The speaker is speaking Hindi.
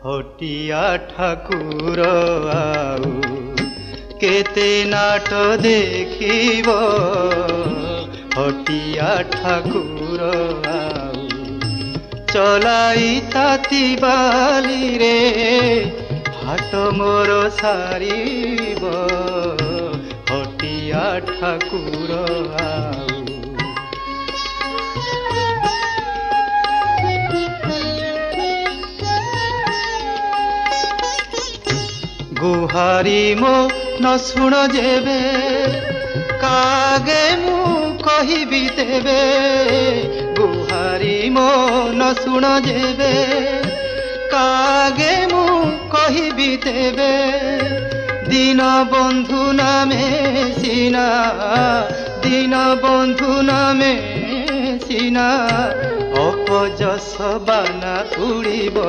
हटिया ठाकुर आउ केते नाट देखिब हटिया ठाकुर आउ चलाई ताती बाली रे हाट मोर सारीब हटिया ठाकुर आउ गुहारी मो न शुण जेबे कागे मु कहिबी तेबे गुहारी मो न शुण जेबे कागे मु कहिबी तेबे दीन बंधु नामे सीना दीन बंधु नामे सीना अपजस बाना उड़ीब।